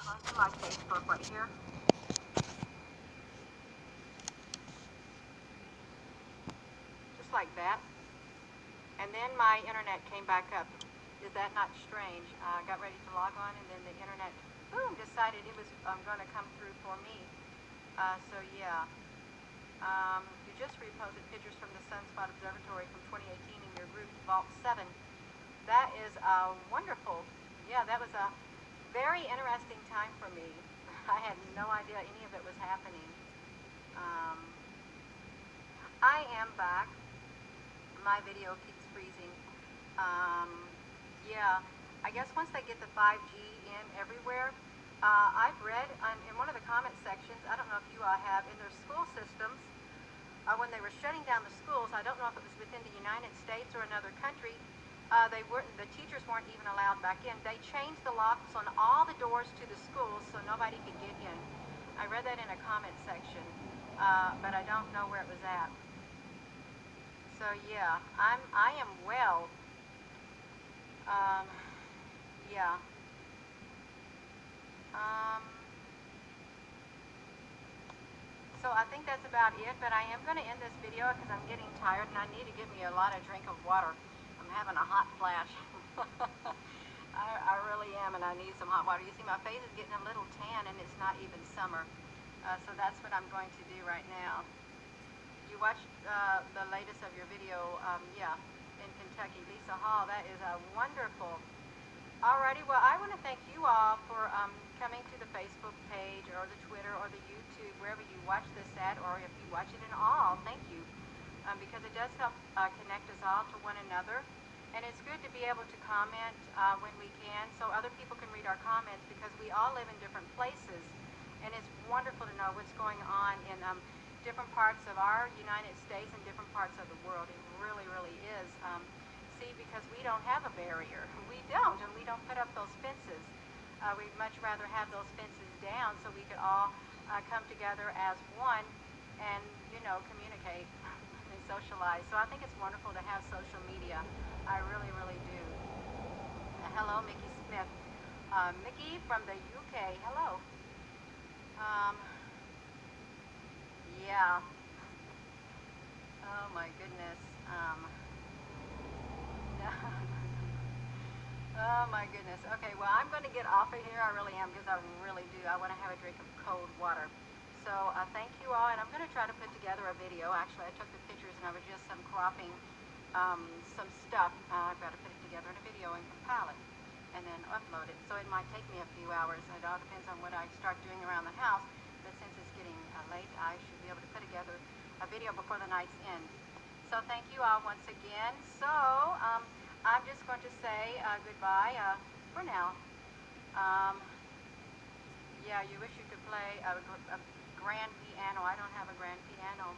onto my Facebook right here. Just like that. And then my internet came back up. Is that not strange? I got ready to log on, and then the internet, boom, decided it was going to come through for me. So yeah, you just reposted pictures from the Sunspot Observatory from 2018 in your group Vault 7. That is wonderful. Yeah, that was a very interesting time for me. I had no idea any of it was happening. Um, I am back. My video keeps freezing. Yeah, I guess once they get the 5G in everywhere, I've read in one of the comment sections, I don't know if you all have, in their school systems, when they were shutting down the schools, I don't know if it was within the United States or another country, the teachers weren't even allowed back in. They changed the locks on all the doors to the schools so nobody could get in. I read that in a comment section, but I don't know where it was at. So yeah, I am well. Um, yeah. Um, so I think that's about it, but I am going to end this video because I'm getting tired and I need to get me a lot of drink of water. I'm having a hot flash. I really am, and I need some hot water. You see, my face is getting a little tan, and it's not even summer. So that's what I'm going to do right now. You watched the latest of your video, yeah, in Kentucky. Lisa Hall, that is wonderful. Alrighty, well, I want to thank you all for coming to the Facebook page or the Twitter or the YouTube, wherever you watch this at, or if you watch it in all, thank you, because it does help connect us all to one another. And it's good to be able to comment when we can, so other people can read our comments, because we all live in different places, and it's wonderful to know what's going on in different parts of our United States and different parts of the world. It really, really is. See, because we don't have a barrier. We don't, and we don't put up those fences. We'd much rather have those fences down so we could all come together as one and, you know, communicate and socialize. So I think it's wonderful to have social media. I really, really do. Hello, Mickey Smith. Mickey from the UK. Hello. Um, yeah. Oh my goodness. Oh my goodness. Okay, well, I'm going to get off of here. I really am, because I really do. I want to have a drink of cold water. So thank you all, and I'm going to try to put together a video. Actually, I took the pictures, and I was just cropping some stuff. I've got to put it together in a video and compile it, and then upload it. So it might take me a few hours. It all depends on what I start doing around the house. But since it's getting late, I should be able to put together a video before the night's end. So thank you all once again. So I'm just going to say goodbye for now. Yeah, you wish you could play a grand piano. I don't have a grand piano.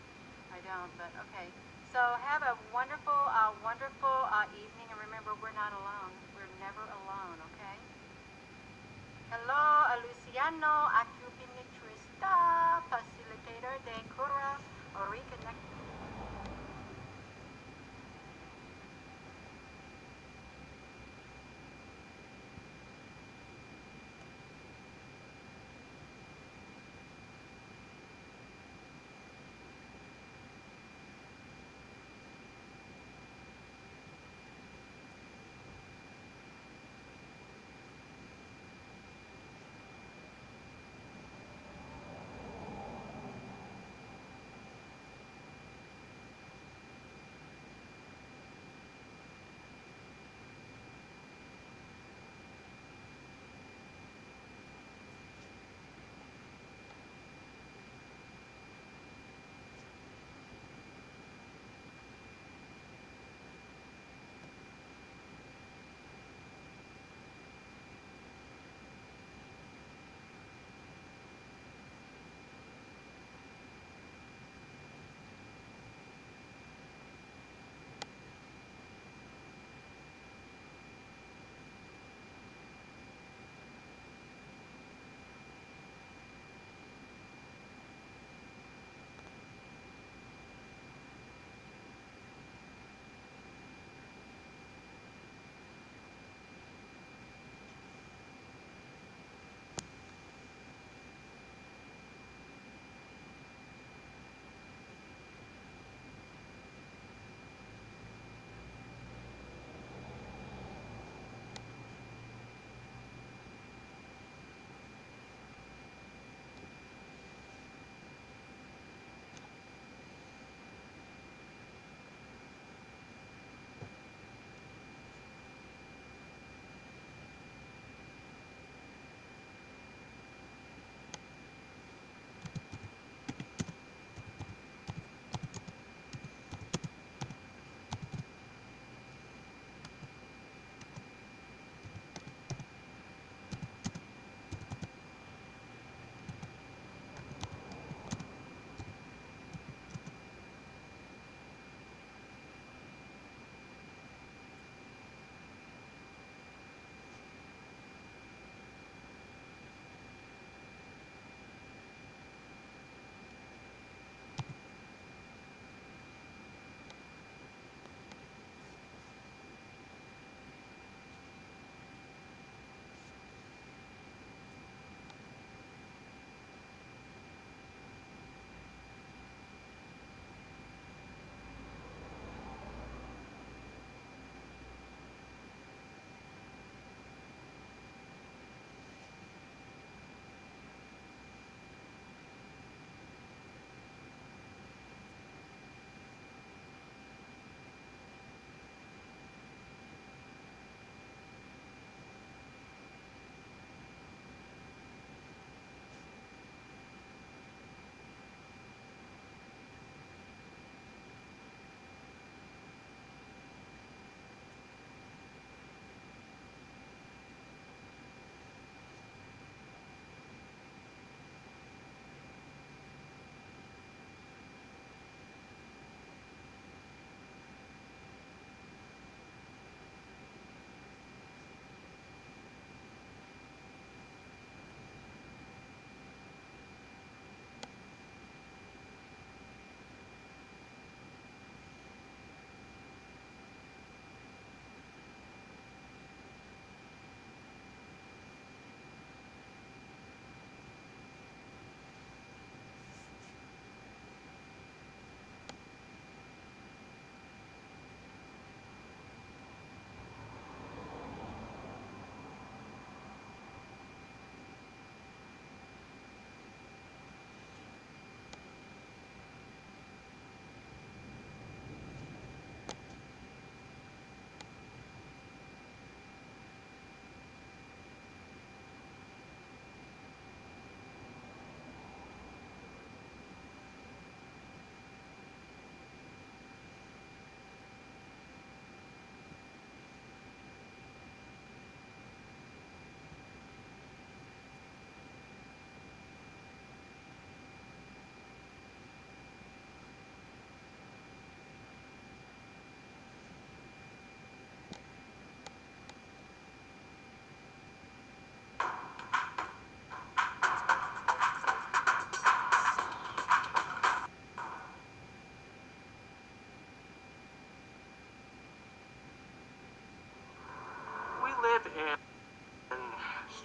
I don't, but okay. So have a wonderful, wonderful evening, and remember, we're not alone. We're never alone, okay? Hello, Luciano, acupuncturista, facilitator de cura o reconnect.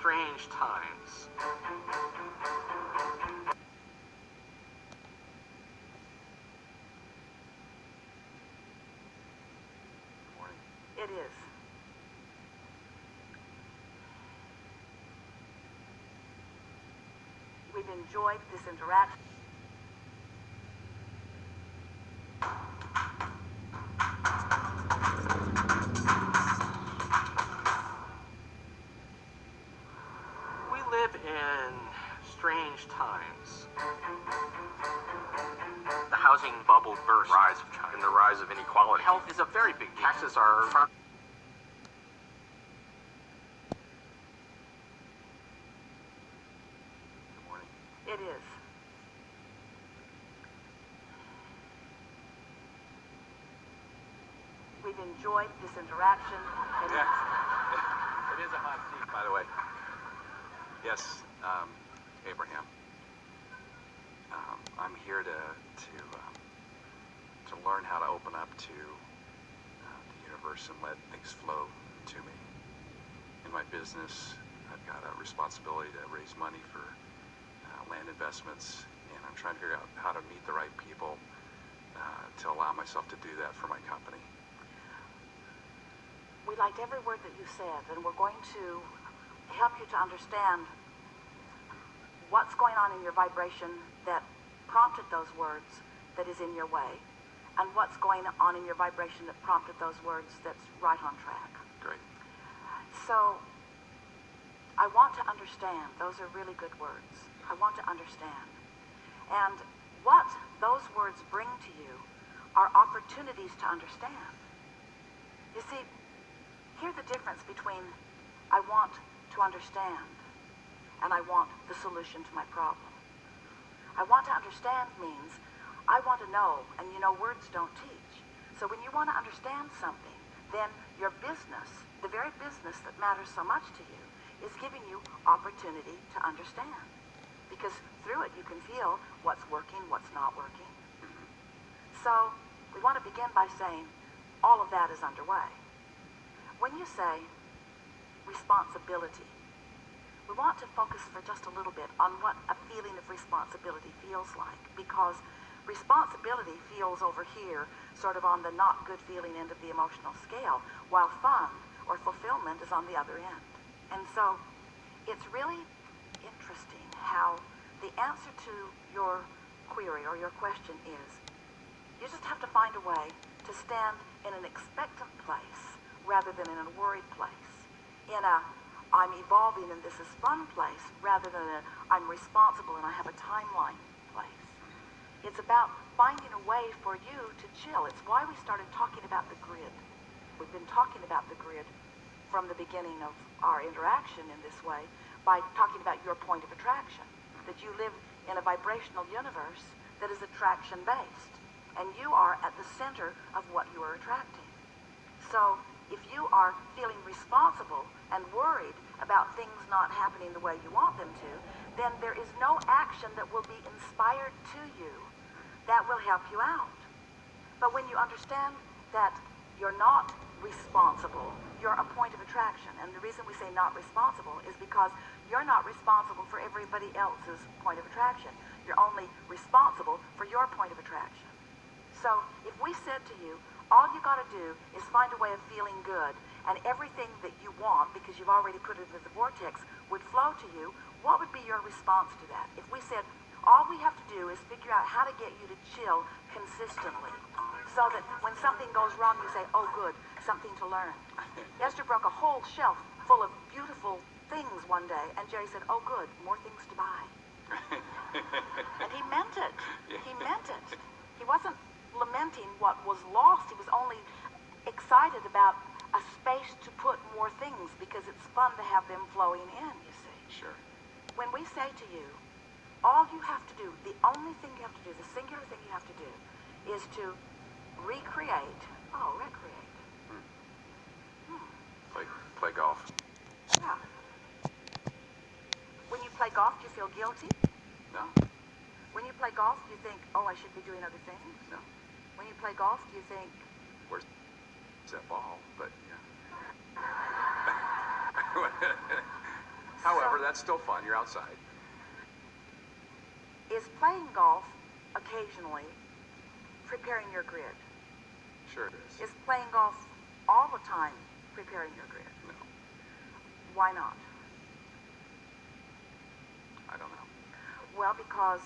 strange times. It is. We've enjoyed this interaction. We live in strange times. The housing bubble burst, Rise of China and the rise of inequality. health is a very big deal. Taxes are It is. We've enjoyed this interaction. It is. It is a hot seat, by the way. Yes, Abraham. I'm here to learn how to open up to the universe and let things flow to me. In my business, I've got a responsibility to raise money for land investments, and I'm trying to figure out how to meet the right people to allow myself to do that for my company. We liked every word that you said, and we're going to help you to understand what's going on in your vibration that prompted those words that is in your way, and what's going on in your vibration that prompted those words that's right on track. Great. So, I want to understand. Those are really good words. I want to understand. And what those words bring to you are opportunities to understand. You see, here's the difference between I want to understand and I want the solution to my problem. I want to understand means I want to know, and you know words don't teach. So when you want to understand something, then your business, the very business that matters so much to you, is giving you opportunity to understand. Because through it you can feel what's working, what's not working. So we want to begin by saying all of that is underway. When you say responsibility, we want to focus for just a little bit on what a feeling of responsibility feels like, because responsibility feels over here sort of on the not good feeling end of the emotional scale, while fun or fulfillment is on the other end. And so it's really interesting how the answer to your query or your question is you just have to find a way to stand in an expectant place rather than in a worried place, in a I'm evolving and this is fun place rather than a I'm responsible and I have a timeline place. It's about finding a way for you to chill. It's why we started talking about the grid. We've been talking about the grid from the beginning of our interaction in this way by talking about your point of attraction, that you live in a vibrational universe that is attraction based, and you are at the center of what you are attracting. So if you are feeling responsible and worried about things not happening the way you want them to, then there is no action that will be inspired to you that will help you out. But when you understand that you're not responsible, you're a point of attraction. And the reason we say not responsible is because you're not responsible for everybody else's point of attraction. You're only responsible for your point of attraction. So if we said to you, all you got to do is find a way of feeling good, and everything that you want, because you've already put it into the vortex, would flow to you, what would be your response to that? If we said, all we have to do is figure out how to get you to chill consistently, so that when something goes wrong, you say, oh good, something to learn. Esther broke a whole shelf full of beautiful things one day, and Jerry said, oh good, more things to buy. And he meant it. He meant it. He wasn't lamenting what was lost. He was only excited about a space to put more things because it's fun to have them flowing in, you see. Sure. When we say to you, all you have to do, the only thing you have to do, the singular thing you have to do, is to recreate, recreate. Play golf. Yeah. When you play golf, do you feel guilty? No. When you play golf, do you think, oh, I should be doing other things? No. When you play golf, do you think, Where's that ball? But yeah. However, that's still fun. You're outside. Is playing golf occasionally preparing your grid? Sure it is. Is playing golf all the time preparing your grid? No, Why not? I don't know. Well, because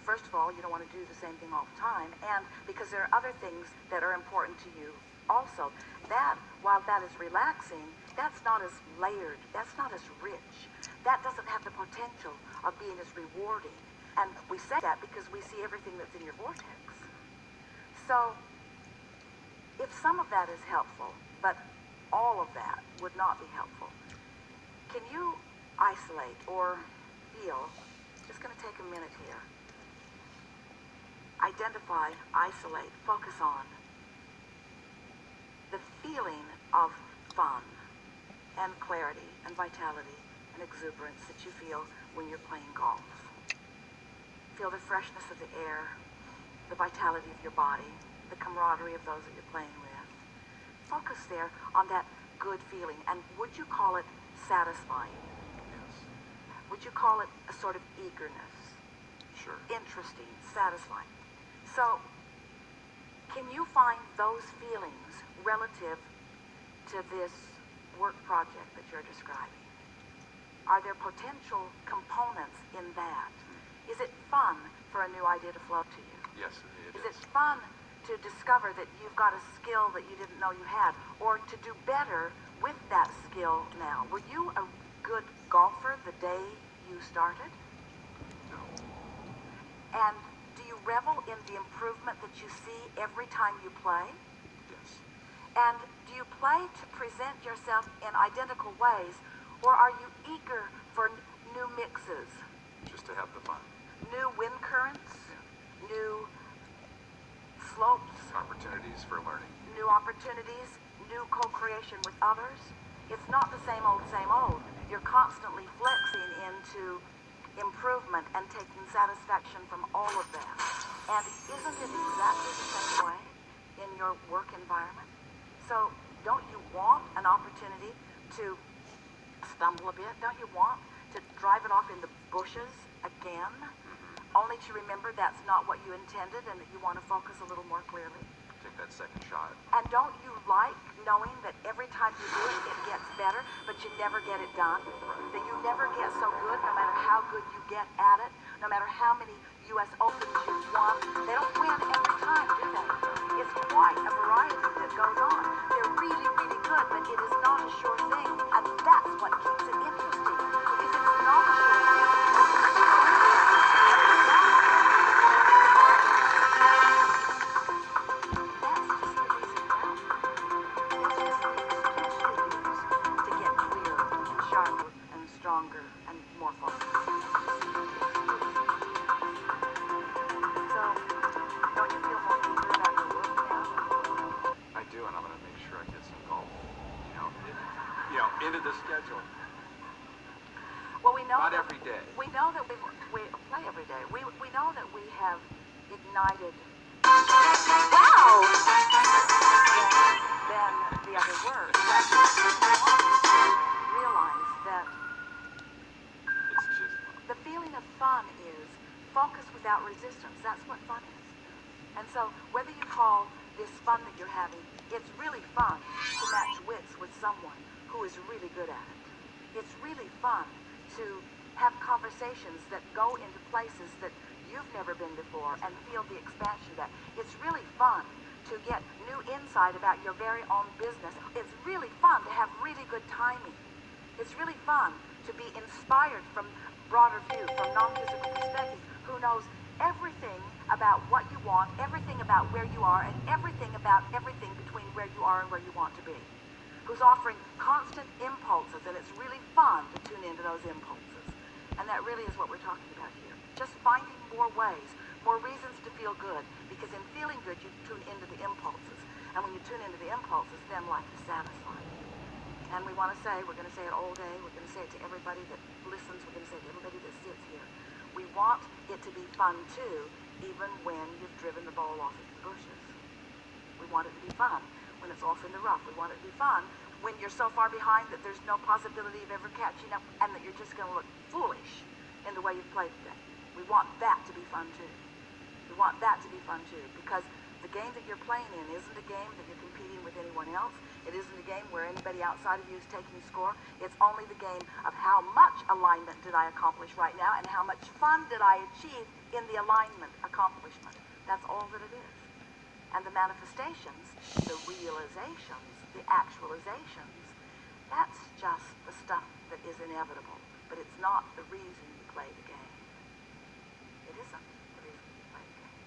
first of all, you don't want to do the same thing all the time, and because there are other things that are important to you also. That, while that is relaxing, that's not as layered, that's not as rich. That doesn't have the potential of being as rewarding. And we say that because we see everything that's in your vortex. So, if some of that is helpful, but all of that would not be helpful, can you isolate or feel, just going to take a minute here, identify, isolate, focus on the feeling of fun and clarity and vitality and exuberance that you feel when you're playing golf. Feel the freshness of the air, the vitality of your body, the camaraderie of those that you're playing with. Focus there on that good feeling. And would you call it satisfying? Yes. Would you call it a sort of eagerness? Sure. Interesting, satisfying. So, can you find those feelings relative to this work project that you're describing? Are there potential components in that? Is it fun for a new idea to flow to you? Yes, it Is is. it fun to discover that you've got a skill that you didn't know you had, or to do better with that skill now? Were you a good golfer the day you started? No. And do you revel in the improvement that you see every time you play? Yes. And do you play to present yourself in identical ways, or are you eager for new mixes, Just to have the fun. new wind currents, Yeah. new slopes, Opportunities for learning. new opportunities, new co-creation with others? It's not the same old, same old. You're constantly flexing into improvement and taking satisfaction from all of that. And isn't it exactly the same way in your work environment? So don't you want an opportunity to stumble a bit? Don't you want to drive it off in the bushes again? Only to remember that's not what you intended and that you want to focus a little more clearly? Take that second shot. And don't you like knowing that every time you do it, it gets better, but you never get it done? That you never get so good no matter how good you get at it, no matter how many U.S. Opens you've won. They don't win every time, do they? It's quite a variety that goes on. They're really, really good, but it is not a sure thing. And that's what keeps it interesting. Because it's not a sure thing. Stronger and more focused. So, don't you feel more eager about your work now? I do, and I'm going to make sure I get some golf, into the schedule. Well, we know Not that every day. We know that we play every day. We know that we have ignited. Wow! Than the other word. But realize that It's just fun. the feeling of fun is focus without resistance. That's what fun is. And so, whether you call this fun that you're having, it's really fun to match wits with someone who is really good at it. It's really fun to have conversations that go into places that you've never been before and feel the expansion of that. It's really fun to get new insight about your very own business. It's really fun to have really good timing. It's really fun to be inspired from broader view, from non-physical perspective, who knows everything about what you want, everything about where you are, and everything about everything between where you are and where you want to be. Who's offering constant impulses, and it's really fun to tune into those impulses. And that really is what we're talking about here. Just finding more ways, more reasons to feel good, because in feeling good, you tune into the impulses. And when you tune into the impulses, then life is satisfying. And we want to say, we're going to say it all day, we're going to say it to everybody that listens, we're going to say it to everybody that sits here. We want it to be fun too, even when you've driven the ball off into the bushes. We want it to be fun when it's off in the rough. We want it to be fun when you're so far behind that there's no possibility of ever catching up, and that you're just going to look foolish in the way you've played today. We want that to be fun too. We want that to be fun too, because the game that you're playing in isn't a game that you're competing with anyone else. It isn't a game where anybody outside of you is taking score. It's only the game of how much alignment did I accomplish right now, and how much fun did I achieve in the alignment accomplishment. That's all that it is. And the manifestations, the realizations, the actualizations, that's just the stuff that is inevitable. But it's not the reason you play the game. It isn't the reason you play the game.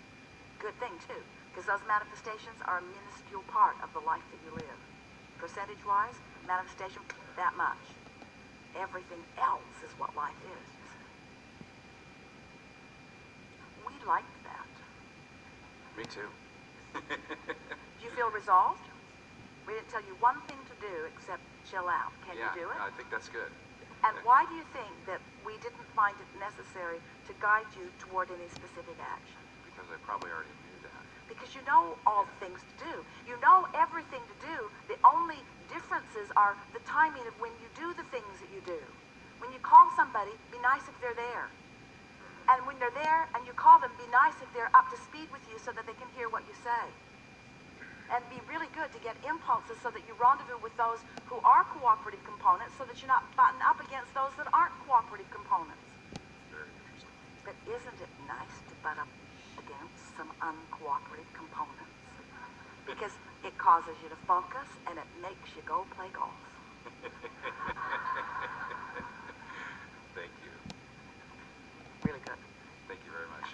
Good thing, too, because those manifestations are a minuscule part of the life that you live. Percentage-wise, manifestation, that much. Everything else is what life is. We liked that. Me too. Do you feel resolved? We didn't tell you one thing to do except chill out. Can Yeah, you do it? I think that's good. And why do you think that we didn't find it necessary to guide you toward any specific action? Because I probably already knew that. Because you know all the things to do. You know everything to do. The only differences are the timing of when you do the things that you do. When you call somebody, be nice if they're there. And when they're there and you call them, be nice if they're up to speed with you so that they can hear what you say. And be really good to get impulses so that you rendezvous with those who are cooperative components so that you're not butting up against those that aren't cooperative components. Very interesting. But isn't it nice to butt up against some uncooperative components? Because it causes you to focus and it makes you go play golf. Thank you. Really good. Thank you very much.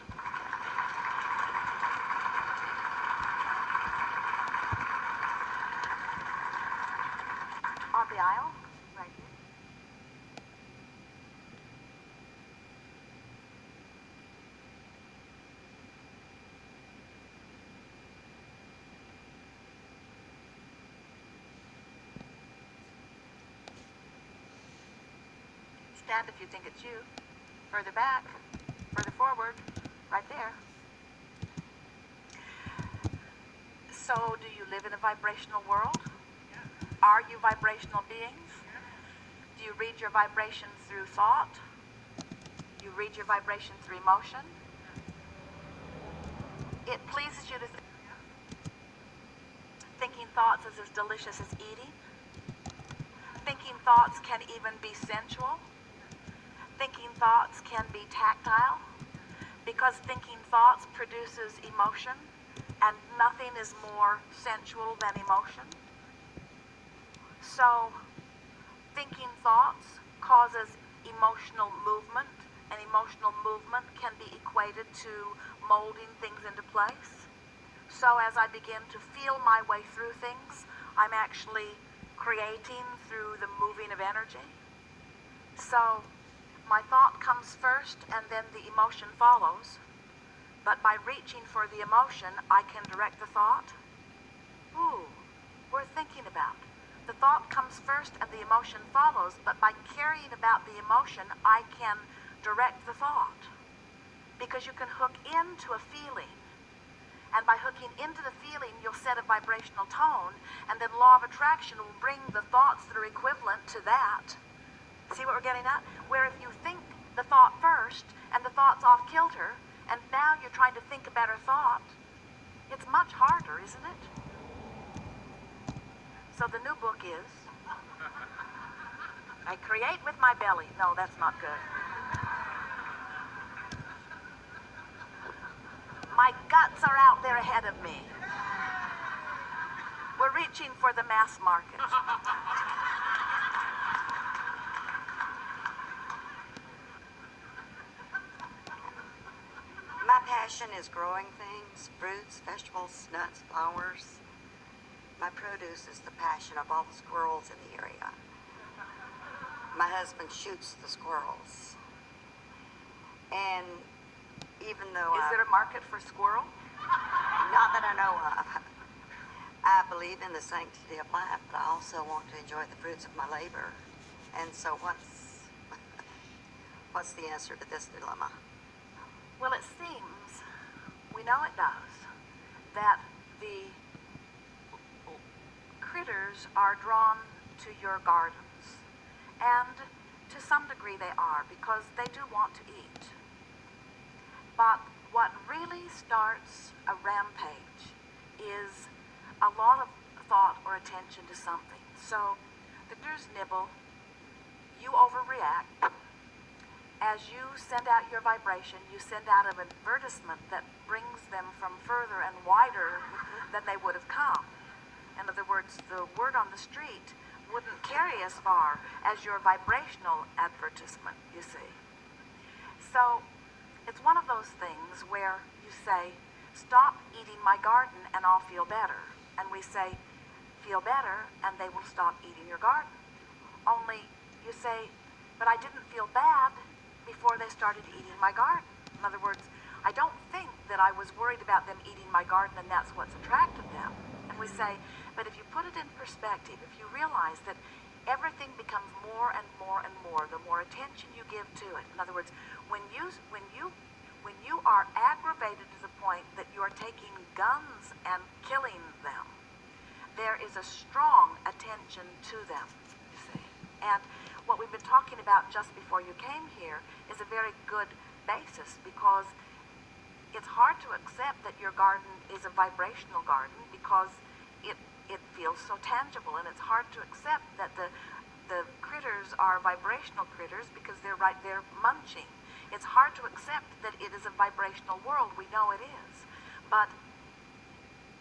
On the aisle, right here. Stand if you think it's you. Further back, further forward, right there. So, do you live in a vibrational world? Are you vibrational beings? Do you read your vibration through thought? You read your vibration through emotion? It pleases you to thinking thoughts is as delicious as eating. Thinking thoughts can even be sensual. Thinking thoughts can be tactile, because thinking thoughts produces emotion, and nothing is more sensual than emotion. So, thinking thoughts causes emotional movement, and emotional movement can be equated to molding things into place. So as I begin to feel my way through things, I'm actually creating through the moving of energy. So, my thought comes first and then the emotion follows. But by reaching for the emotion, I can direct the thought. Ooh, worth thinking about. The thought comes first and the emotion follows, but by caring about the emotion, I can direct the thought. Because you can hook into a feeling. And by hooking into the feeling, you'll set a vibrational tone, and then law of attraction will bring the thoughts that are equivalent to that. See what we're getting at? Where if you think the thought first, and the thought's off kilter, and now you're trying to think a better thought, it's much harder, isn't it? So the new book is, I create with my belly. No, that's not good. My guts are out there ahead of me. We're reaching for the mass market. My passion is growing things, fruits, vegetables, nuts, flowers. My produce is the passion of all the squirrels in the area. My husband shoots the squirrels. And even though Is there a market for squirrel? not that I know of, I believe in the sanctity of life, but I also want to enjoy the fruits of my labor. And so what's the answer to this dilemma? Well, it seems, we know it does, that the critters are drawn to your gardens. And to some degree they are, because they do want to eat. But what really starts a rampage is a lot of thought or attention to something. So the critters nibble, you overreact. As you send out your vibration, you send out an advertisement that brings them from further and wider than they would have come. In other words, the word on the street wouldn't carry as far as your vibrational advertisement, you see. So it's one of those things where you say, stop eating my garden and I'll feel better. And we say, feel better, and they will stop eating your garden. Only you say, but I didn't feel bad before they started eating my garden. In other words, I don't think that I was worried about them eating my garden and that's what's attracted them. And we say, but if you put it in perspective, if you realize that everything becomes more and more and more, the more attention you give to it. In other words, when you are aggravated to the point that you are taking guns and killing them, there is a strong attention to them, you see. And what we've been talking about just before you came here is a very good basis, because it's hard to accept that your garden is a vibrational garden because it feels so tangible, and it's hard to accept that the critters are vibrational critters because they're right there munching. It's hard to accept that it is a vibrational world. We know it is. But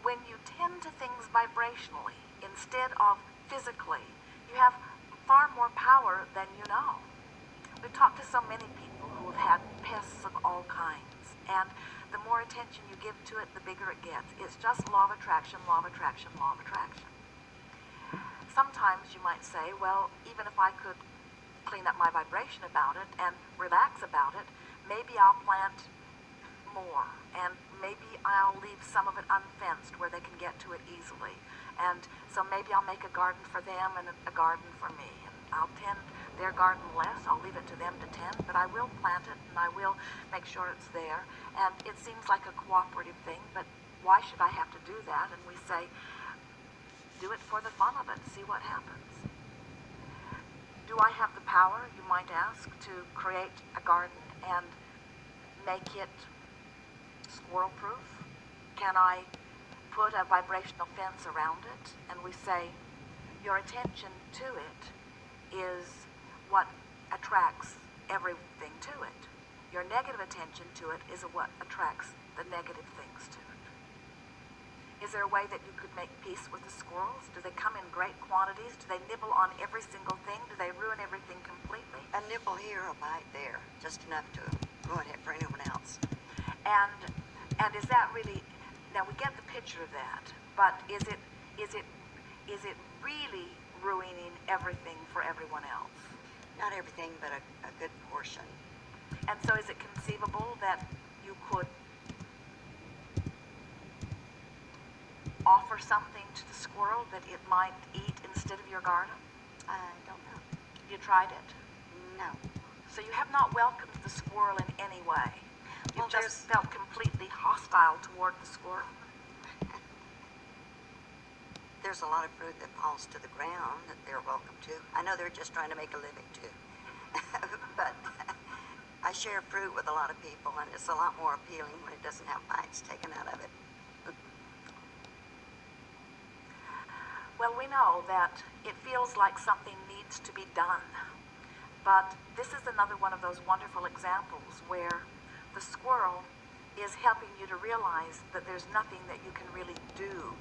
when you tend to things vibrationally instead of physically, you have far more power than you know. We've talked to so many people who have had pests of all kinds, and the more attention you give to it, the bigger it gets. It's just law of attraction, law of attraction, law of attraction. Sometimes you might say, well, even if I could clean up my vibration about it and relax about it, maybe I'll plant more, and maybe I'll leave some of it unfenced where they can get to it easily. And so maybe I'll make a garden for them and a garden for me. And I'll tend their garden less. I'll leave it to them to tend, but I will plant it and I will make sure it's there. And it seems like a cooperative thing, but why should I have to do that? And we say, do it for the fun of it. See what happens. Do I have the power, you might ask, to create a garden and make it squirrel-proof? Can I put a vibrational fence around it? And we say, your attention to it is what attracts everything to it. Your negative attention to it is what attracts the negative things to it. Is there a way that you could make peace with the squirrels? Do they come in great quantities? Do they nibble on every single thing? Do they ruin everything completely? A nibble here, a bite there, just enough to ruin it for anyone else. And is that really? Now we get the picture of that, but is it really ruining everything for everyone else? Not everything, but a good portion. And so is it conceivable that you could offer something to the squirrel that it might eat instead of your garden? I don't know. You tried it? No. So you have not welcomed the squirrel in any way. You've Well, just felt completely hostile toward the squirrel. There's a lot of fruit that falls to the ground that they're welcome to. I know they're just trying to make a living too. But I share fruit with a lot of people, and it's a lot more appealing when it doesn't have bites taken out of it. Well, we know that it feels like something needs to be done. But this is another one of those wonderful examples where the squirrel is helping you to realize that there's nothing that you can really do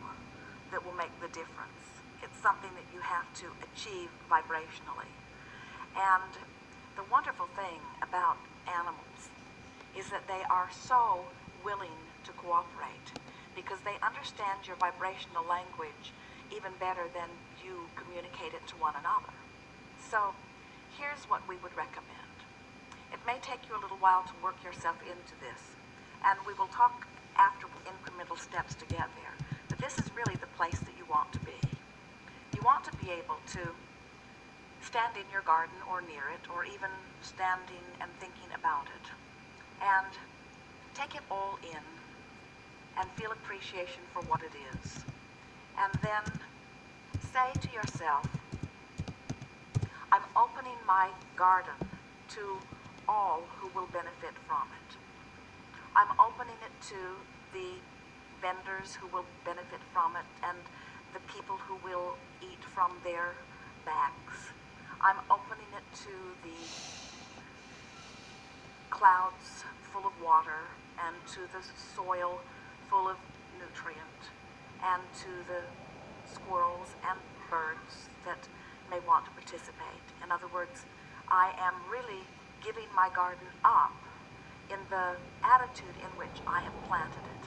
that will make the difference. It's something that you have to achieve vibrationally. And the wonderful thing about animals is that they are so willing to cooperate because they understand your vibrational language even better than you communicate it to one another. So here's what we would recommend. It may take you a little while to work yourself into this, and we will talk after incremental steps to get there. But this is really the place that you want to be. You want to be able to stand in your garden or near it, or even standing and thinking about it, and take it all in and feel appreciation for what it is. And then say to yourself, I'm opening my garden to all who will benefit from it. I'm opening it to the vendors who will benefit from it and the people who will eat from their bags. I'm opening it to the clouds full of water and to the soil full of nutrient and to the squirrels and birds that may want to participate. In other words, I am really giving my garden up in the attitude in which I have planted it.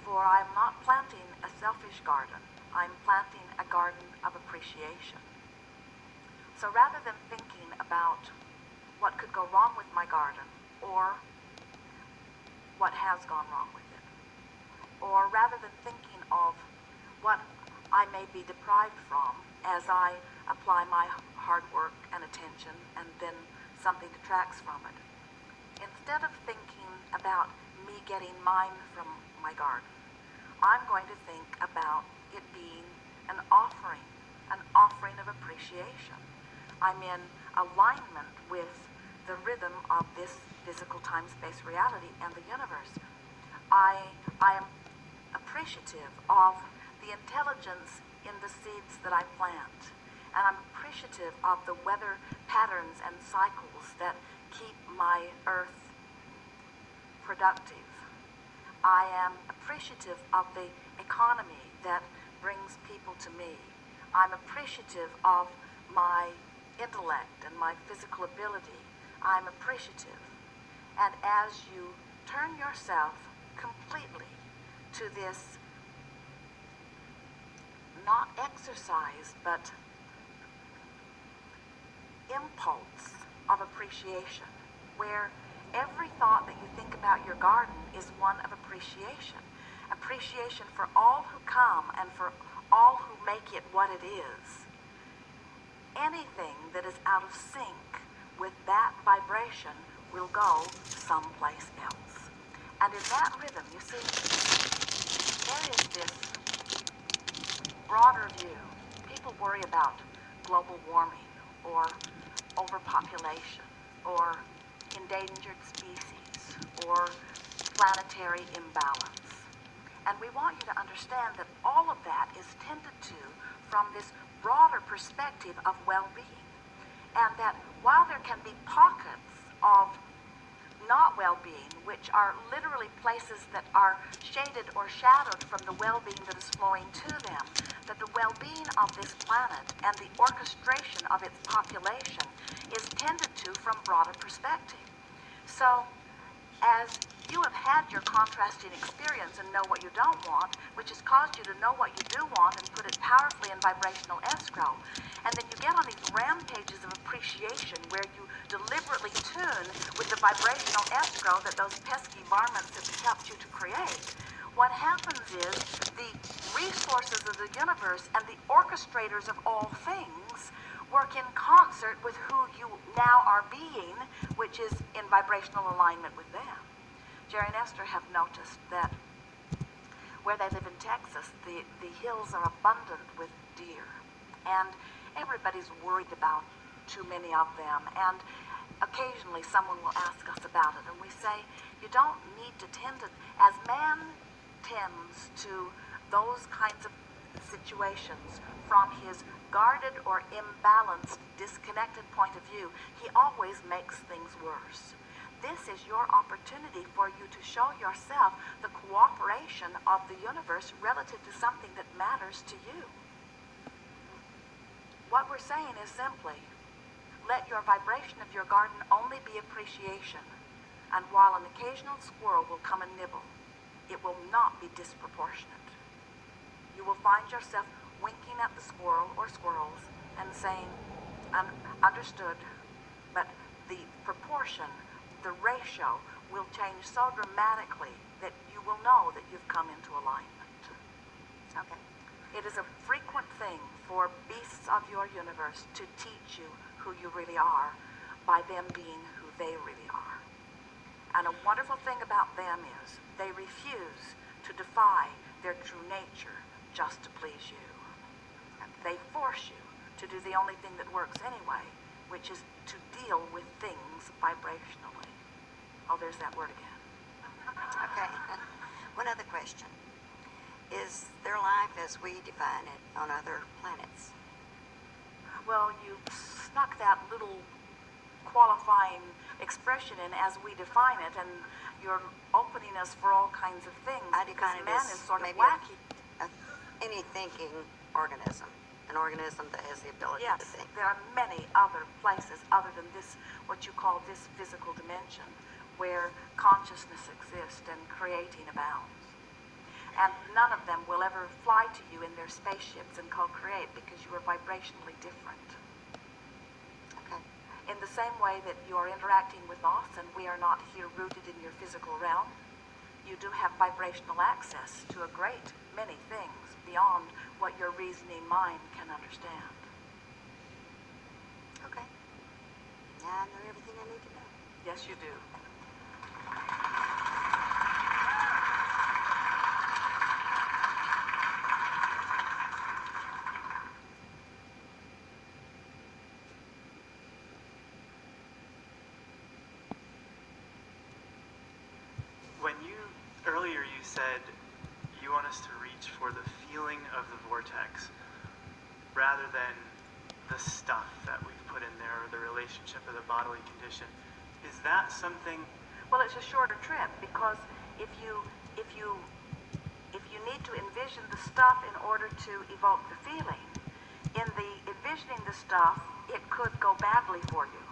For I'm not planting a selfish garden. I'm planting a garden of appreciation. So rather than thinking about what could go wrong with my garden, or what has gone wrong with it, or rather than thinking of what I may be deprived from as I apply my hard work and attention and then something detracts from it, instead of thinking about me getting mine from my garden, I'm going to think about it being an offering of appreciation. I'm in alignment with the rhythm of this physical time-space reality and the universe. I am appreciative of the intelligence in the seeds that I plant, and I'm appreciative of the weather patterns and cycles that keep my earth productive. I am appreciative of the economy that brings people to me. I'm appreciative of my intellect and my physical ability. I'm appreciative. And as you turn yourself completely to this not exercise, but impulse of appreciation, where every thought that you think about your garden is one of appreciation. Appreciation for all who come and for all who make it what it is. Anything that is out of sync with that vibration will go someplace else. And in that rhythm, you see, there is this broader view. People worry about global warming or overpopulation or endangered species or planetary imbalance. And we want you to understand that all of that is tended to from this broader perspective of well-being. And that while there can be pockets of not well-being, which are literally places that are shaded or shadowed from the well-being that is flowing to them, that the well-being of this planet and the orchestration of its population is tended to from broader perspective. So, as you have had your contrasting experience and know what you don't want, which has caused you to know what you do want and put it powerfully in vibrational escrow, and then you get on these rampages of appreciation where you deliberately tune with the vibrational escrow that those pesky varmints have helped you to create. What happens is the resources of the universe and the orchestrators of all things work in concert with who you now are being, which is in vibrational alignment with them. Jerry and Esther have noticed that where they live in Texas, the hills are abundant with deer. And everybody's worried about too many of them. And occasionally someone will ask us about it. And we say, you don't need to tend to, as man tends to those kinds of situations from his guarded or imbalanced, disconnected point of view, he always makes things worse. This is your opportunity for you to show yourself the cooperation of the universe relative to something that matters to you. What we're saying is simply, let your vibration of your garden only be appreciation, and while an occasional squirrel will come and nibble, it will not be disproportionate. You will find yourself winking at the squirrel or squirrels and saying, understood, but the proportion, the ratio will change so dramatically that you will know that you've come into alignment. Okay. It is a frequent thing for beasts of your universe to teach you who you really are by them being who they really are. And a wonderful thing about them is they refuse to defy their true nature just to please you. And they force you to do the only thing that works anyway, which is to deal with things vibrationally. Oh, there's that word again. Okay. One other question. Is there life as we define it on other planets? Well, you snuck that little qualifying expression in as we define it, and you're opening us for all kinds of things. I because define it man as is sort of maybe wacky. any thinking organism. An organism that has the ability to Yes, think. there are many other places other than this, what you call this physical dimension, where consciousness exists and creating abounds. And none of them will ever fly to you in their spaceships and co-create because you are vibrationally different. Okay. In the same way that you are interacting with us and we are not here rooted in your physical realm, you do have vibrational access to a great many things beyond what your reasoning mind can understand. Okay. Now I know everything I need to know. Yes, you do. Earlier you said you want us to reach for the feeling of the vortex rather than the stuff that we've put in there or the relationship of the bodily condition. Is that something? Well, it's a shorter trip because if you need to envision the stuff in order to evoke the feeling, in the envisioning the stuff, it could go badly for you.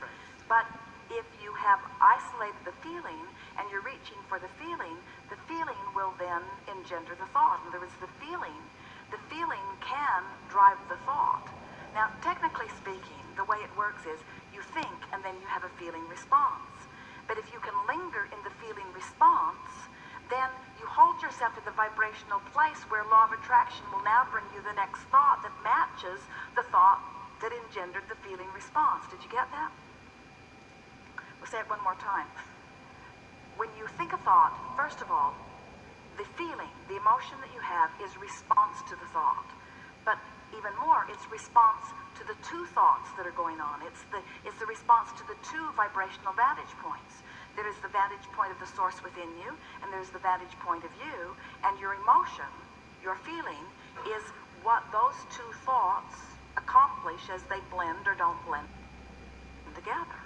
Right. But if you have isolated the feeling and you're reaching for the feeling will then engender the thought. In other words, the feeling can drive the thought. Now, technically speaking, the way it works is you think and then you have a feeling response. But if you can linger in the feeling response, then you hold yourself in the vibrational place where law of attraction will now bring you the next thought that matches the thought that engendered the feeling response. Did you get that? We'll say it one more time. When you think a thought, first of all, the feeling, the emotion that you have is response to the thought. But even more, it's response to the two thoughts that are going on. It's the response to the two vibrational vantage points. There is the vantage point of the source within you, and there's the vantage point of you, and your emotion, your feeling, is what those two thoughts accomplish as they blend or don't blend together.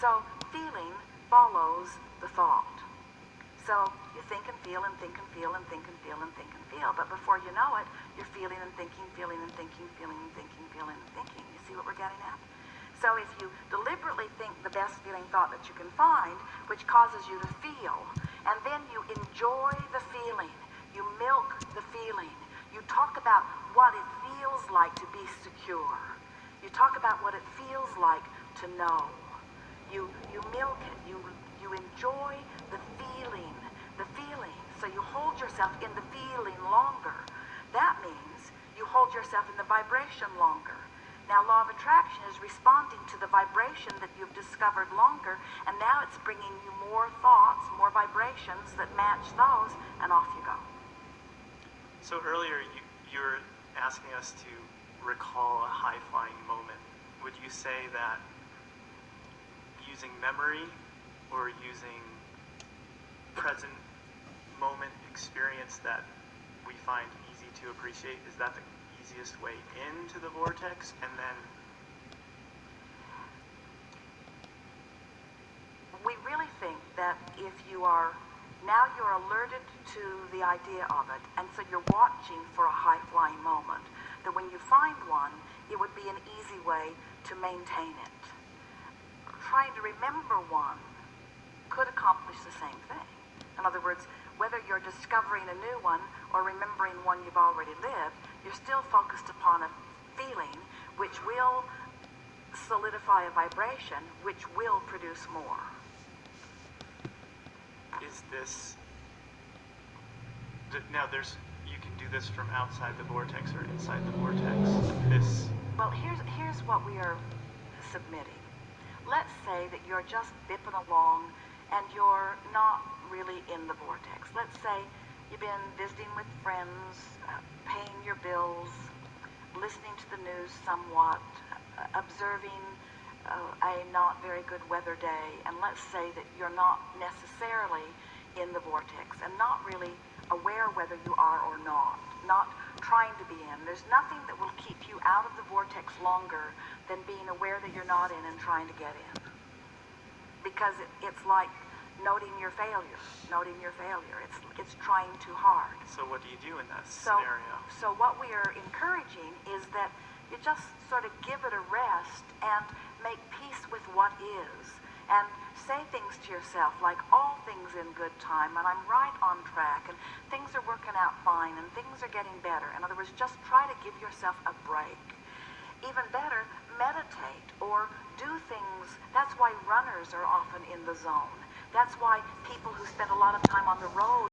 So feeling follows the thought. So you think and feel and think and feel and think and feel and think and feel, but before you know it, you're feeling and thinking, feeling and thinking, feeling and thinking, feeling and thinking. You see what we're getting at? So if you deliberately think the best feeling thought that you can find, which causes you to feel, and then you enjoy the feeling, you milk the feeling, you talk about what it feels like to be secure, you talk about what it feels like to know, you milk it, you enjoy the feeling, so you hold yourself in the feeling longer. That means you hold yourself in the vibration longer. Now, law of attraction is responding to the vibration that you've discovered longer, and now it's bringing you more thoughts, more vibrations that match those, and off you go. So earlier you were asking us to recall a high-flying moment. Would you say that using memory or using present moment experience that we find easy to appreciate, is that the easiest way into the vortex? And then we really think that if you're alerted to the idea of it, and so you're watching for a high-flying moment, that when you find one, it would be an easy way to maintain it. Trying to remember one could accomplish the same thing. In other words, whether you're discovering a new one or remembering one you've already lived, you're still focused upon a feeling which will solidify a vibration which will produce more. is this, now you can do this from outside the vortex or inside the vortex. Well, here's what we are submitting. Let's say that you're just bipping along and you're not really in the vortex. Let's say you've been visiting with friends, paying your bills, listening to the news somewhat, observing a not very good weather day, and let's say that you're not necessarily in the vortex and not really aware whether you are or not trying to be in. There's nothing that will keep you out of the vortex longer than being aware that you're not in and trying to get in. Because it's like noting your failure. It's trying too hard. So what do you do in that scenario? So what we are encouraging is that you just sort of give it a rest and make peace with what is. And say things to yourself like, all things in good time, and I'm right on track, and things are working out fine, and things are getting better. In other words, just try to give yourself a break. Even better, meditate or do things. That's why runners are often in the zone. That's why people who spend a lot of time on the road